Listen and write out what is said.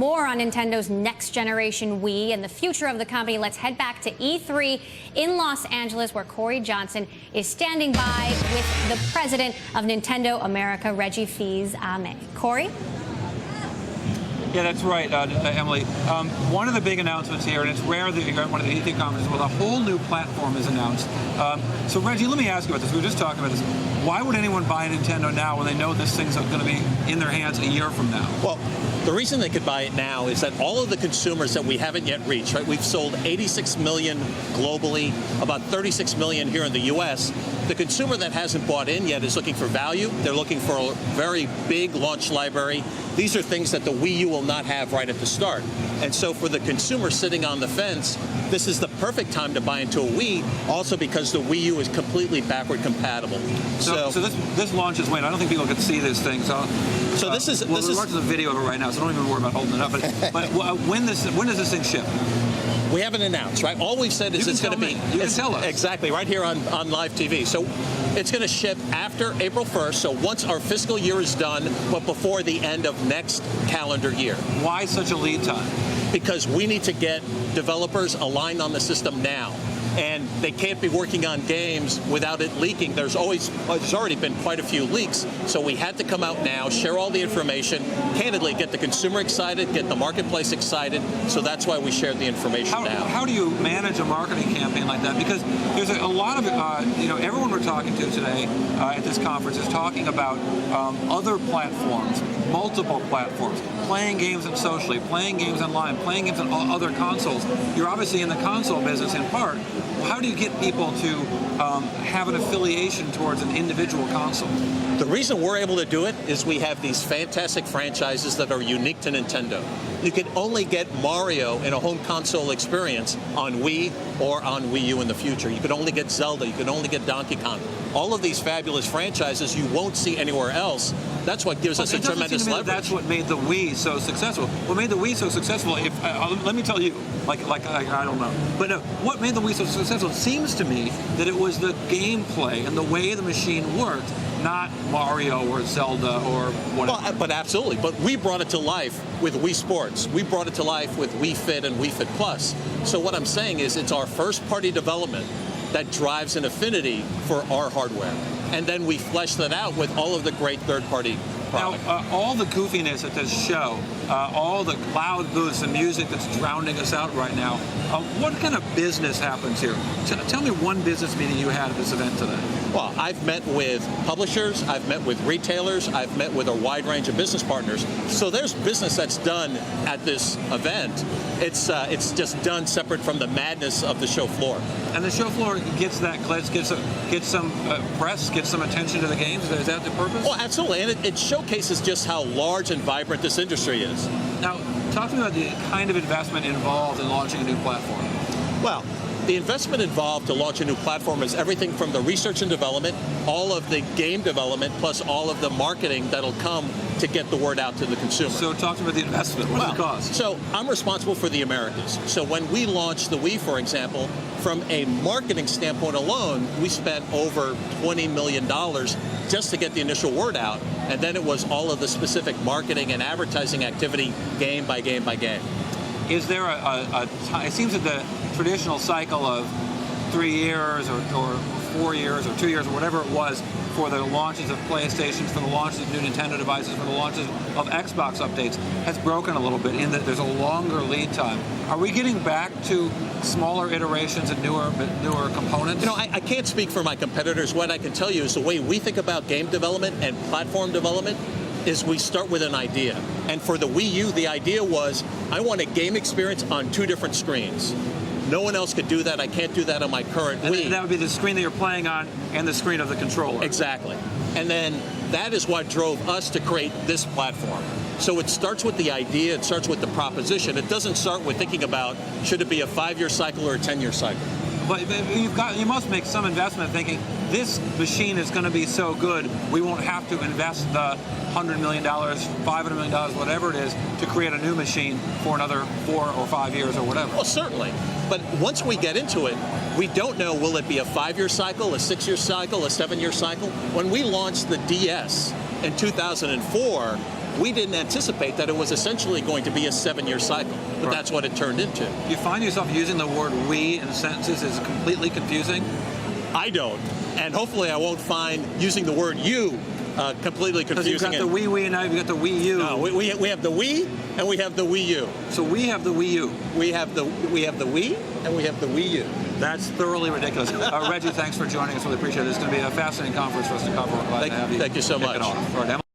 more on Nintendo's next-generation Wii and the future of the company, let's head back to E3 in Los Angeles, where Cory Johnson is standing by with the president of Nintendo America, Reggie Fils-Aime. Cory? Yeah, that's right, Emily. One of the big announcements here, and it's rare that you're at one of the E3 conferences, well, a whole new platform is announced. So, Reggie, let me ask you about this. We were just talking about this. Why would anyone buy a Nintendo now when they know this thing's going to be in their hands a year from now? Well, the reason they could buy it now is that all of the consumers that we haven't yet reached, right? We've sold 86 million globally, about 36 million here in the U.S. The consumer that hasn't bought in yet is looking for value. They're looking for a very big launch library. These are things that the Wii U will not have right at the start. And so for the consumer sitting on the fence, this is the perfect time to buy into a Wii, also because the Wii U is completely backward compatible. So this launches when? I don't think people can see this thing. So this is we're watching the video of it right now, so don't even worry about holding it up. But when does this thing ship? We haven't announced, right? All we've said is it's going to be... You can tell us. Exactly, right here on live TV. So it's going to ship after April 1st, so once our fiscal year is done, but before the end of next calendar year. Why such a lead time? Because we need to get developers aligned on the system now. And they can't be working on games without it leaking. There's already been quite a few leaks, so we had to come out now, share all the information, candidly get the consumer excited, get the marketplace excited, so that's why we shared the information now. How do you manage a marketing campaign like that? Because there's a lot of, everyone we're talking to today at this conference is talking about other platforms, multiple platforms, playing games socially, playing games online, playing games on other consoles. You're obviously in the console business in part. How do you get people to have an affiliation towards an individual console? The reason we're able to do it is we have these fantastic franchises that are unique to Nintendo. You can only get Mario in a home console experience on Wii or on Wii U in the future. You can only get Zelda, you can only get Donkey Kong. All of these fabulous franchises you won't see anywhere else. That's what gives us a tremendous leverage. That's what made the Wii so successful. What made the Wii so successful, let me tell you, I don't know. But what made the Wii so successful, it seems to me that it was the gameplay and the way the machine worked, not Mario or Zelda or whatever. Well, but absolutely. But we brought it to life with Wii Sports. We brought it to life with Wii Fit and Wii Fit Plus. So what I'm saying is it's our first-party development that drives an affinity for our hardware. And then we flesh that out with all of the great third-party products. Now, all the goofiness at this show, all the loud booths and music that's drowning us out right now, what kind of business happens here? Tell me one business meeting you had at this event today. Well, I've met with publishers, I've met with retailers, I've met with a wide range of business partners. So there's business that's done at this event. It's just done separate from the madness of the show floor. And the show floor gets that glitz, gets some press, gets some attention to the games. Is that the purpose? Well, absolutely, and it showcases just how large and vibrant this industry is. Now, talk to me about the kind of investment involved in launching a new platform. Well, the investment involved to launch a new platform is everything from the research and development, all of the game development, plus all of the marketing that'll come to get the word out to the consumer. So talk to me about the investment. What does it cost? So I'm responsible for the Americas. So when we launched the Wii, for example, from a marketing standpoint alone, we spent over $20 million just to get the initial word out. And then it was all of the specific marketing and advertising activity game by game by game. Is there it seems that the traditional cycle of 3 years or 4 years or 2 years or whatever it was for the launches of PlayStations, for the launches of new Nintendo devices, for the launches of Xbox updates has broken a little bit in that there's a longer lead time. Are we getting back to smaller iterations and newer components? You know, I can't speak for my competitors. What I can tell you is the way we think about game development and platform development is we start with an idea. And for the Wii U, the idea was, I want a game experience on 2 different screens. No one else could do that. I can't do that on my current Wii. And that would be the screen that you're playing on and the screen of the controller. Exactly. And then that is what drove us to create this platform. So it starts with the idea, it starts with the proposition. It doesn't start with thinking about, should it be a 5-year cycle or a 10-year cycle? But you must make some investment thinking, this machine is going to be so good, we won't have to invest the $100 million, $500 million, whatever it is, to create a new machine for another 4 or 5 years or whatever. Well, certainly. But once we get into it, we don't know, will it be a 5-year cycle, a 6-year cycle, a 7-year cycle? When we launched the DS in 2004, we didn't anticipate that it was essentially going to be a 7-year cycle, but that's what it turned into. You find yourself using the word "we" in sentences is completely confusing? I don't, and hopefully I won't find using the word "you" completely confusing. Because you've got the WiiU and now you've got the WiiU. No, we have the Wii and we have the WiiU. So we have the WiiU. We have the Wii and we have the WiiU. That's thoroughly ridiculous. Reggie, thanks for joining us. Really appreciate it. It's going to be a fascinating conference for us to cover. We're glad to have you. Thank you so much. Kick it off. All right,